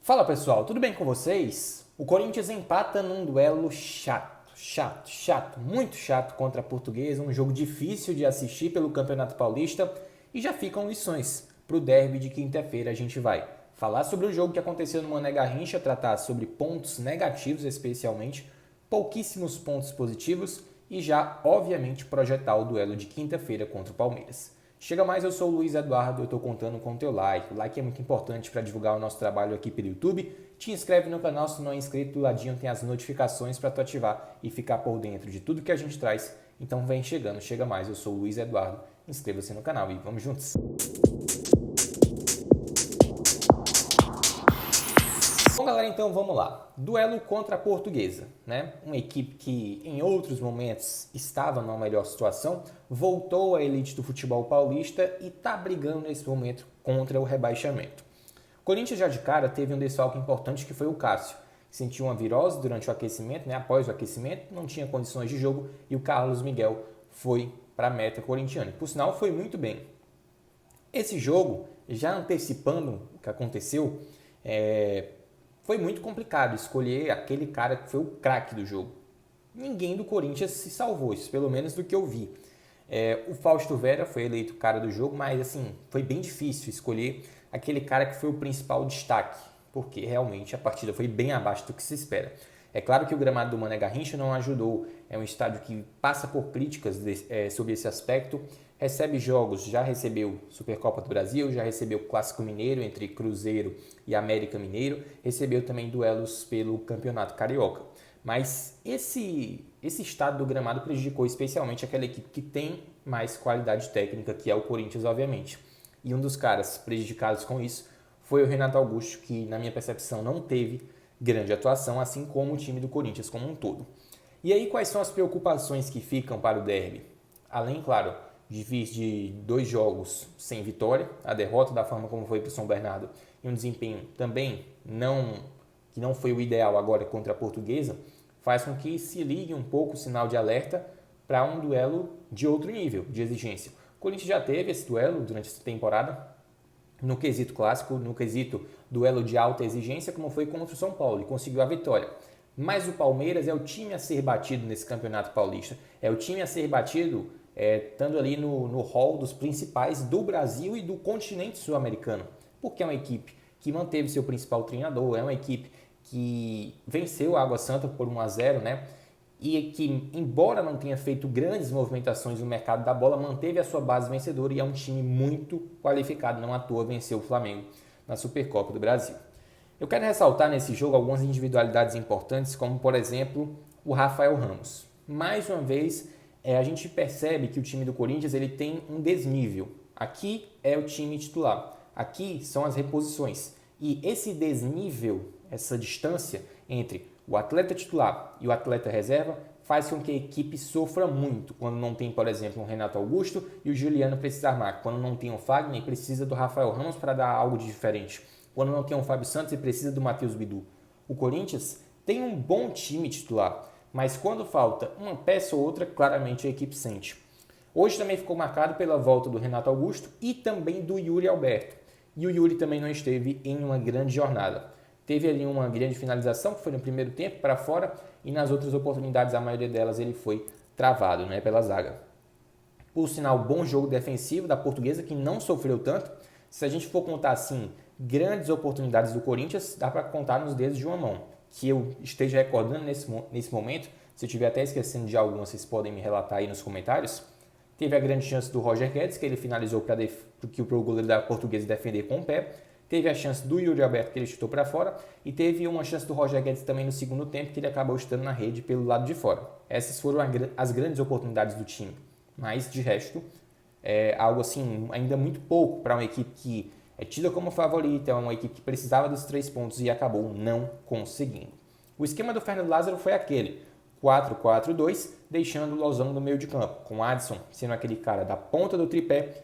Fala pessoal, tudo bem com vocês? O Corinthians empata num duelo chato, muito chato contra a Portuguesa, um jogo difícil de assistir pelo Campeonato Paulista e já ficam lições para o derby de quinta-feira. A gente vai falar sobre o jogo que aconteceu no Mané Garrincha, tratar sobre pontos negativos especialmente, pouquíssimos pontos positivos e já, obviamente, projetar o duelo de quinta-feira contra o Palmeiras. Chega mais, eu sou o Luiz Eduardo, eu estou contando com o teu like. O like é muito importante para divulgar o nosso trabalho aqui pelo YouTube. Te inscreve no canal se não é inscrito, do ladinho tem as notificações para tu ativar e ficar por dentro de tudo que a gente traz. Então vem chegando, chega mais, eu sou o Luiz Eduardo, inscreva-se no canal e vamos juntos! Bom, galera, então vamos lá. Duelo contra a Portuguesa, né? Uma equipe que em outros momentos estava numa melhor situação, voltou à elite do futebol paulista e está brigando nesse momento contra o rebaixamento. O Corinthians já de cara teve um desfalque importante que foi o Cássio. Sentiu uma virose durante o aquecimento, né? Após o aquecimento, não tinha condições de jogo e o Carlos Miguel foi para a meta corintiana. Por sinal, foi muito bem. Esse jogo, já antecipando o que aconteceu, foi muito complicado escolher aquele cara que foi o craque do jogo. Ninguém do Corinthians se salvou, isso pelo menos do que eu vi. O Fausto Vera foi eleito o cara do jogo, mas assim, foi bem difícil escolher aquele cara que foi o principal destaque, porque realmente a partida foi bem abaixo do que se espera. É claro que o gramado do Mané Garrincha não ajudou, é um estádio que passa por críticas sobre esse aspecto, recebe jogos, já recebeu Supercopa do Brasil, já recebeu Clássico Mineiro entre Cruzeiro e América Mineiro, recebeu também duelos pelo Campeonato Carioca. Mas esse estado do gramado prejudicou especialmente aquela equipe que tem mais qualidade técnica, que é o Corinthians, obviamente. E um dos caras prejudicados com isso foi o Renato Augusto, que na minha percepção não teve grande atuação, assim como o time do Corinthians como um todo. E aí quais são as preocupações que ficam para o derby? Além, claro, de 2 jogos sem vitória, a derrota da forma como foi para o São Bernardo e um desempenho também que não foi o ideal agora contra a Portuguesa, faz com que se ligue um pouco o sinal de alerta para um duelo de outro nível de exigência. O Corinthians já teve esse duelo durante essa temporada, no quesito clássico, no quesito duelo de alta exigência, como foi contra o São Paulo, e conseguiu a vitória. Mas o Palmeiras é o time a ser batido nesse Campeonato Paulista, é o time a ser batido estando ali no hall dos principais do Brasil e do continente sul-americano, porque é uma equipe que manteve seu principal treinador, é uma equipe que venceu a Água Santa por 1-0, né? E que, embora não tenha feito grandes movimentações no mercado da bola, manteve a sua base vencedora e é um time muito qualificado, não à toa venceu o Flamengo na Supercopa do Brasil. Eu quero ressaltar nesse jogo algumas individualidades importantes, como por exemplo o Rafael Ramos. Mais uma vez, a gente percebe que o time do Corinthians ele tem um desnível. Aqui é o time titular, aqui são as reposições. E esse desnível, essa distância entre o atleta titular e o atleta reserva faz com que a equipe sofra muito quando não tem, por exemplo, um Renato Augusto e o Juliano precisa armar. Quando não tem o Fagner e precisa do Rafael Ramos para dar algo de diferente. Quando não tem um Fábio Santos e precisa do Matheus Bidu. O Corinthians tem um bom time titular, mas quando falta uma peça ou outra, claramente a equipe sente. Hoje também ficou marcado pela volta do Renato Augusto e também do Yuri Alberto. E o Yuri também não esteve em uma grande jornada. Teve ali uma grande finalização, que foi no primeiro tempo, para fora, e nas outras oportunidades, a maioria delas, ele foi travado, né, pela zaga. Por sinal, bom jogo defensivo da Portuguesa, que não sofreu tanto. Se a gente for contar assim, grandes oportunidades do Corinthians, dá para contar nos dedos de uma mão. Que eu esteja recordando nesse momento, se eu estiver até esquecendo de alguma, vocês podem me relatar aí nos comentários. Teve a grande chance do Roger Guedes, que ele finalizou para o goleiro da Portuguesa defender com o pé. Teve a chance do Yuri Alberto, que ele chutou para fora. E teve uma chance do Roger Guedes também no segundo tempo, que ele acabou chutando na rede pelo lado de fora. Essas foram as grandes oportunidades do time. Mas, de resto, é algo assim, ainda muito pouco para uma equipe que é tida como favorita, é uma equipe que precisava dos 3 pontos e acabou não conseguindo. O esquema do Fernando Lázaro foi aquele: 4-4-2, deixando o Lozão no meio de campo, com Adson sendo aquele cara da ponta do tripé,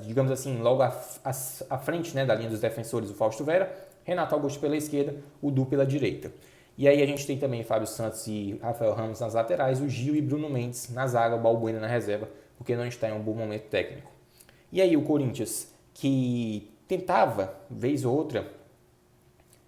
digamos assim, logo à frente, né, da linha dos defensores, o Fausto Vera, Renato Augusto pela esquerda, o Du pela direita. E aí a gente tem também Fábio Santos e Rafael Ramos nas laterais, o Gil e Bruno Mendes na zaga, o Balbuena na reserva, porque não está em um bom momento técnico. E aí o Corinthians, que tentava, vez ou outra,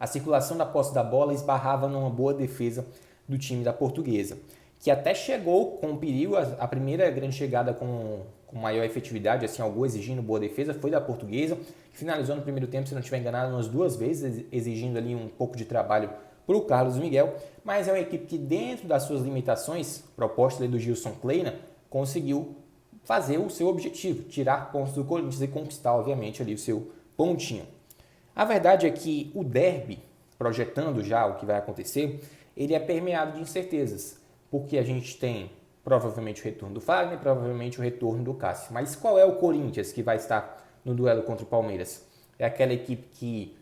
A circulação da posse da bola esbarrava numa boa defesa do time da Portuguesa, que até chegou com perigo. A primeira grande chegada com maior efetividade, assim, ao gol exigindo boa defesa, foi da Portuguesa, que finalizou no primeiro tempo, se não estiver enganado, umas 2 vezes, exigindo ali um pouco de trabalho para o Carlos Miguel, mas é uma equipe que, dentro das suas limitações, proposta do Gilson Kleina, conseguiu fazer o seu objetivo, tirar pontos do Corinthians e conquistar, obviamente, ali o seu pontinho. A verdade é que o derby, projetando já o que vai acontecer, ele é permeado de incertezas, porque a gente tem provavelmente o retorno do Fagner, provavelmente o retorno do Cássio. Mas qual é o Corinthians que vai estar no duelo contra o Palmeiras? É aquela equipe que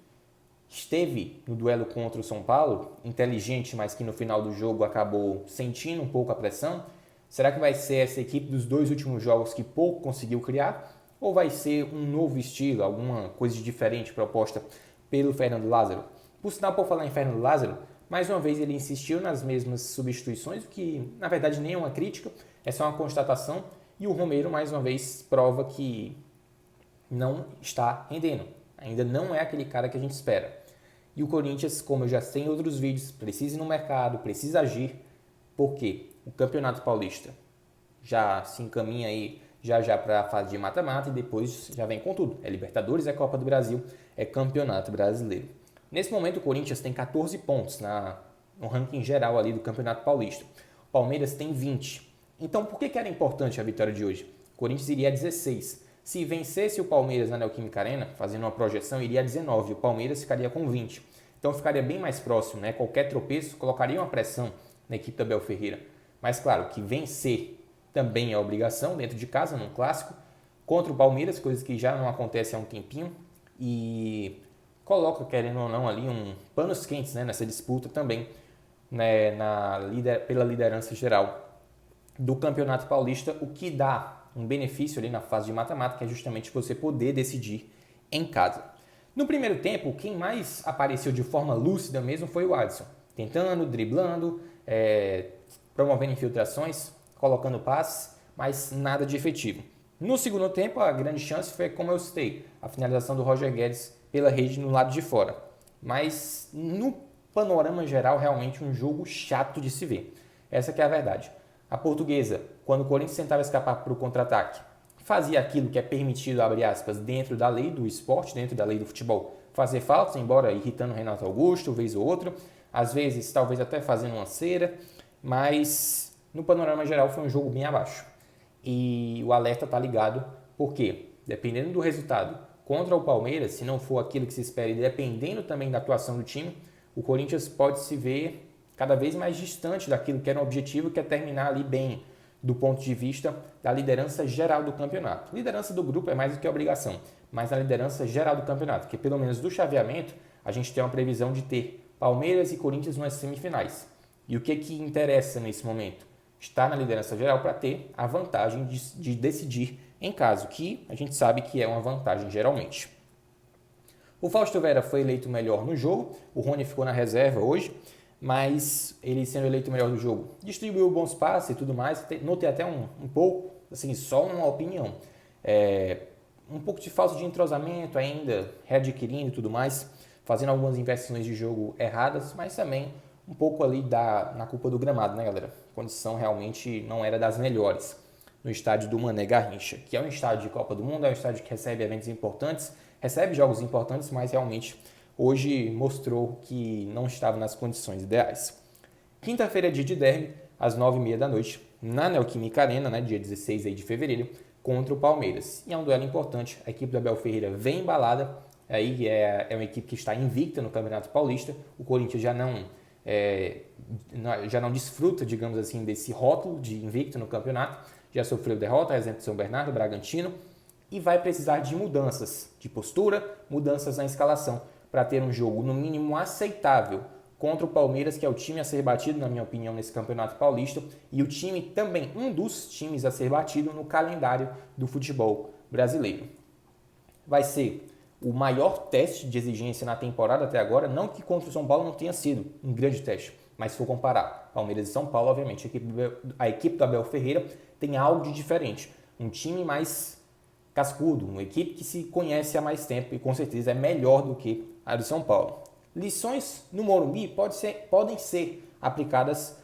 esteve no duelo contra o São Paulo, inteligente, mas que no final do jogo acabou sentindo um pouco a pressão? Será que vai ser essa equipe dos 2 últimos jogos que pouco conseguiu criar? Ou vai ser um novo estilo, alguma coisa diferente proposta pelo Fernando Lázaro? Por sinal, por falar em Fernando Lázaro, mais uma vez ele insistiu nas mesmas substituições, o que na verdade nem é uma crítica, é só uma constatação, e o Romero mais uma vez prova que não está rendendo, ainda não é aquele cara que a gente espera. E o Corinthians, como eu já sei em outros vídeos, precisa ir no mercado, precisa agir, porque o Campeonato Paulista já se encaminha aí já para a fase de mata-mata e depois já vem com tudo. É Libertadores, é Copa do Brasil, é Campeonato Brasileiro. Nesse momento, o Corinthians tem 14 pontos no ranking geral ali do Campeonato Paulista. O Palmeiras tem 20. Então, por que era importante a vitória de hoje? O Corinthians iria a 16. Se vencesse o Palmeiras na Neoquímica Arena, fazendo uma projeção, iria a 19. O Palmeiras ficaria com 20. Então, ficaria bem mais próximo, né? Qualquer tropeço colocaria uma pressão na equipe da Abel Ferreira. Mas, claro, que vencer também é obrigação dentro de casa, num clássico, contra o Palmeiras, coisa que já não acontece há um tempinho. E coloca, querendo ou não, ali panos quentes, né, nessa disputa também, né, pela liderança geral do Campeonato Paulista, o que dá um benefício ali na fase de mata-mata, que é justamente você poder decidir em casa. No primeiro tempo, quem mais apareceu de forma lúcida mesmo foi o Adson, tentando, driblando, promovendo infiltrações, colocando passes, mas nada de efetivo. No segundo tempo, a grande chance foi, como eu citei, a finalização do Roger Guedes pela rede no lado de fora. Mas no panorama geral, realmente um jogo chato de se ver. Essa que é a verdade. A Portuguesa, quando o Corinthians tentava escapar para o contra-ataque, fazia aquilo que é permitido, abre aspas, dentro da lei do esporte, dentro da lei do futebol, fazer faltas, embora irritando o Renato Augusto, vez ou outra, às vezes talvez até fazendo uma cera, mas no panorama geral foi um jogo bem abaixo. E o alerta está ligado, porque dependendo do resultado contra o Palmeiras, se não for aquilo que se espera e dependendo também da atuação do time, o Corinthians pode se ver cada vez mais distante daquilo que era um objetivo, que é terminar ali bem do ponto de vista da liderança geral do campeonato. Liderança do grupo é mais do que obrigação, mas na liderança geral do campeonato, que pelo menos do chaveamento, a gente tem uma previsão de ter Palmeiras e Corinthians nas semifinais. E o que interessa nesse momento? Estar na liderança geral para ter a vantagem de decidir em caso, que a gente sabe que é uma vantagem geralmente. O Fausto Vera foi eleito o melhor no jogo, o Rony ficou na reserva hoje, mas ele sendo eleito o melhor do jogo, distribuiu bons passes e tudo mais, notei até um pouco, assim, só uma opinião, um pouco de falta de entrosamento ainda, readquirindo e tudo mais, fazendo algumas inversões de jogo erradas, mas também um pouco ali na culpa do gramado, né, galera? A condição realmente não era das melhores no estádio do Mané Garrincha, que é um estádio de Copa do Mundo, é um estádio que recebe eventos importantes, recebe jogos importantes, mas realmente hoje mostrou que não estava nas condições ideais. Quinta-feira é dia de derby, às 9h30 da noite, na Neoquímica Arena, né, dia 16 aí de fevereiro, contra o Palmeiras. E é um duelo importante, a equipe do Abel Ferreira vem embalada, aí é uma equipe que está invicta no Campeonato Paulista, o Corinthians já não desfruta, digamos assim, desse rótulo de invicto no campeonato, já sofreu derrota, exemplo de São Bernardo, Bragantino, e vai precisar de mudanças de postura, mudanças na escalação, para ter um jogo no mínimo aceitável contra o Palmeiras, que é o time a ser batido, na minha opinião, nesse Campeonato Paulista, e o time também, um dos times a ser batido no calendário do futebol brasileiro. Vai ser o maior teste de exigência na temporada até agora, não que contra o São Paulo não tenha sido um grande teste, mas se for comparar Palmeiras e São Paulo, obviamente, a equipe do Abel Ferreira tem algo de diferente. Um time mais cascudo, uma equipe que se conhece há mais tempo e com certeza é melhor do que a do São Paulo. Lições no Morumbi podem ser aplicadas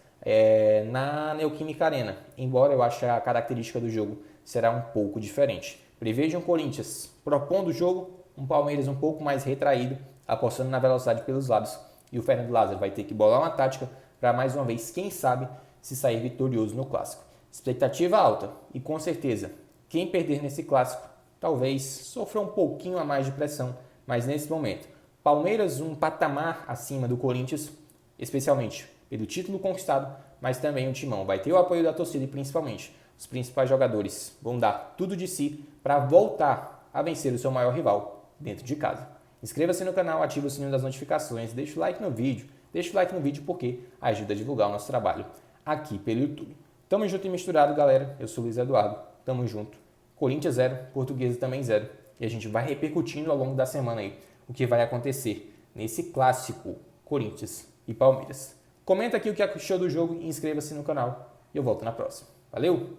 na Neoquímica Arena, embora eu ache a característica do jogo será um pouco diferente. Prevejo um Corinthians propondo o jogo, um Palmeiras um pouco mais retraído, apostando na velocidade pelos lados, e o Fernando Lázaro vai ter que bolar uma tática para mais uma vez, quem sabe, se sair vitorioso no clássico. Expectativa alta e com certeza, quem perder nesse clássico talvez sofra um pouquinho a mais de pressão, mas nesse momento, Palmeiras um patamar acima do Corinthians, especialmente pelo título conquistado, mas também o Timão vai ter o apoio da torcida e principalmente os principais jogadores vão dar tudo de si para voltar a vencer o seu maior rival dentro de casa. Inscreva-se no canal, ative o sininho das notificações, deixa o like no vídeo. Deixa o like no vídeo porque ajuda a divulgar o nosso trabalho aqui pelo YouTube. Tamo junto e misturado, galera. Eu sou o Luiz Eduardo. Tamo junto. Corinthians 0, Portuguesa também 0. E a gente vai repercutindo ao longo da semana aí o que vai acontecer nesse clássico Corinthians e Palmeiras. Comenta aqui o que achou do jogo e inscreva-se no canal. E eu volto na próxima. Valeu!